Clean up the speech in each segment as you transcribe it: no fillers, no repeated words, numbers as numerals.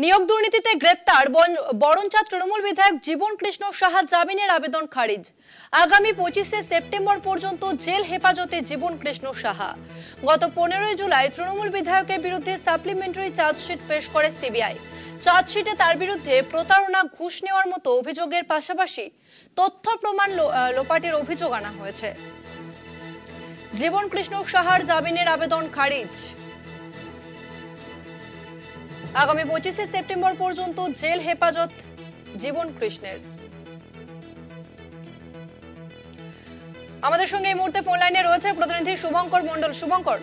নিয়োগ দুর্নীতিতে গ্রেপ্তার বরঞ্চা তৃণমূল বিধায়ক জীবন কৃষ্ণ সাহা জামিনের আবেদন খারিজ। আগামী 25শে সেপ্টেম্বর পর্যন্ত জেল হেফাজতে জীবন কৃষ্ণ সাহা। গত 15ই জুলাই তৃণমূল বিধায়কের বিরুদ্ধে সাপ্লিমেন্টারি চার্জশিট পেশ করে সিবিআই। চার্জশিটে তার বিরুদ্ধে প্রতারণা, ঘুষ নেওয়ার মতো অভিযোগের পাশাপাশি তথ্য প্রমাণ লোপাটের অভিযোগ আনা হয়েছে। জীবন কৃষ্ণ সাহার জামিনের আবেদন খারিজ। আগামী 25শে সেপ্টেম্বর পর্যন্ত জেল হেফাজত জীবন কৃষ্ণের। আমাদের সঙ্গে এই মুহূর্তে ফোন লাইনে রয়েছে প্রতিনিধি শুভঙ্কর মণ্ডল। শুভঙ্কর,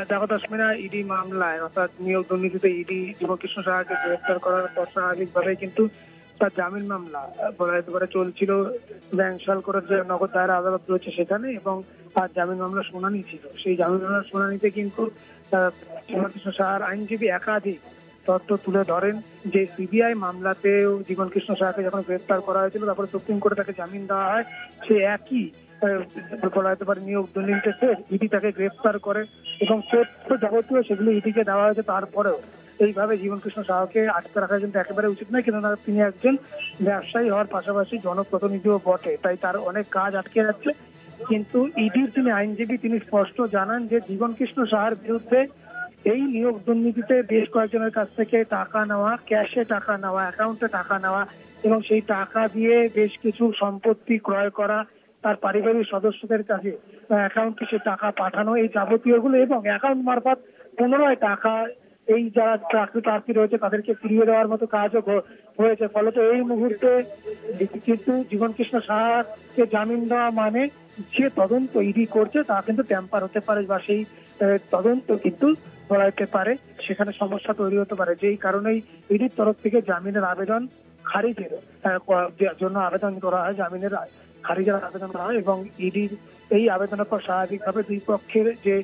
দেখো দশমিনা, ইডি মামলায় অর্থাৎ নিয়োগ দুর্নীতিতে ইডি জীবন কৃষ্ণ সাহাকে গ্রেফতার করার পর স্বাভাবিকভাবে কিন্তু তার জামিন মামলা বলা যেতে পারে চলছিল ব্যাংশালকোটের যে নগর দায়রা আদালত রয়েছে সেখানে, এবং তার জামিন মামলা শুনানি ছিল। সেই জামিন মামলার শুনানিতে কিন্তু জীবন কৃষ্ণ সাহার আইনজীবী একাধিক তথ্য তুলে ধরেন যে সিবিআই মামলাতেও জীবন কৃষ্ণ সাহাকে যখন গ্রেফতার করা হয়েছিল, তারপরে সুপ্রিম কোর্টে তাকে জামিন দেওয়া হয়, সে একই বলা যেতে পারে নিয়োগ দুর্নীতিতে ইডি তাকে গ্রেফতার করে এবং তথ্য যাবতীয় সেগুলো ইডিকে দেওয়া হয়েছে। তারপরেও এইভাবে জীবন কৃষ্ণ সাহাকে আটকে রাখা কিন্তু একেবারে উচিত নয়, কিন্তু তিনি একজন ব্যবসায়ী হওয়ার পাশাপাশি জনপ্রতিনিধিও বটে, তাই তার অনেক কাজ আটকে যাচ্ছে। কিন্তু ইডির তিনি আইনজীবী, তিনি স্পষ্ট জানান যে জীবন কৃষ্ণ সাহার বিরুদ্ধে এই নিয়োগ দুর্নীতিতে বেশ কয়েকজনের কাছ থেকে টাকা নেওয়া, ক্যাশে টাকা নেওয়া, অ্যাকাউন্টে টাকা নেওয়া এবং সেই টাকা দিয়ে বেশ কিছু সম্পত্তি ক্রয় করা, তার পারিবারিক সদস্যদের কাছে অ্যাকাউন্টে সে টাকা পাঠানো, এই যাবতীয়গুলো এবং অ্যাকাউন্ট মারফত পুনরায় টাকা এই যারা চাকরি প্রার্থী রয়েছে তাদেরকে ফিরিয়ে দেওয়ার মতো কাজও হয়েছে। ফলত এই মুহূর্তে কিন্তু জীবন কৃষ্ণ সাহাকে জামিন দেওয়া মানে যে তদন্ত ইডি করছে তা কিন্তু ট্যাম্পার হতে পারে, বা সেই তদন্ত কিন্তু বলা যেতে পারে সেখানে সমস্যা তৈরি হতে পারে। যেই কারণেই ইডির তরফ থেকে জামিনের আবেদন খারিজের জন্য আবেদন করা হয়, জামিনের খারিজের আবেদন করা হয় এবং ইডির এই আবেদনের পর স্বাভাবিকভাবে দুই পক্ষের যে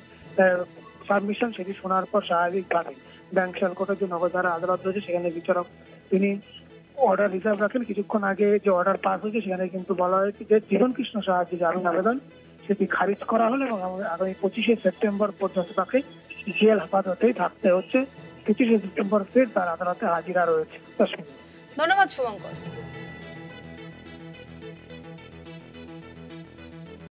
সাবমিশন সেটি শোনার পর স্বাভাবিকভাবে ব্যাংশালকোটের যে নগর দায়রা আদালত রয়েছে সেখানে বিচারক তিনি অর্ডার রিজার্ভ রাখেন। কিছুক্ষণ আগে যে অর্ডার পাস হয়েছে সেখানে কিন্তু বলা হয়েছে যে জীবন কৃষ্ণ সাহার যে জামিন আবেদন সেটি খারিজ করা হলো এবং আগামী 25শে সেপ্টেম্বর পর্যন্ত তাকে জেল হেফাজতেই থাকতে হচ্ছে। 25শে সেপ্টেম্বর ফের তার আদালতে হাজিরা রয়েছে। ধন্যবাদ শুভঙ্কর।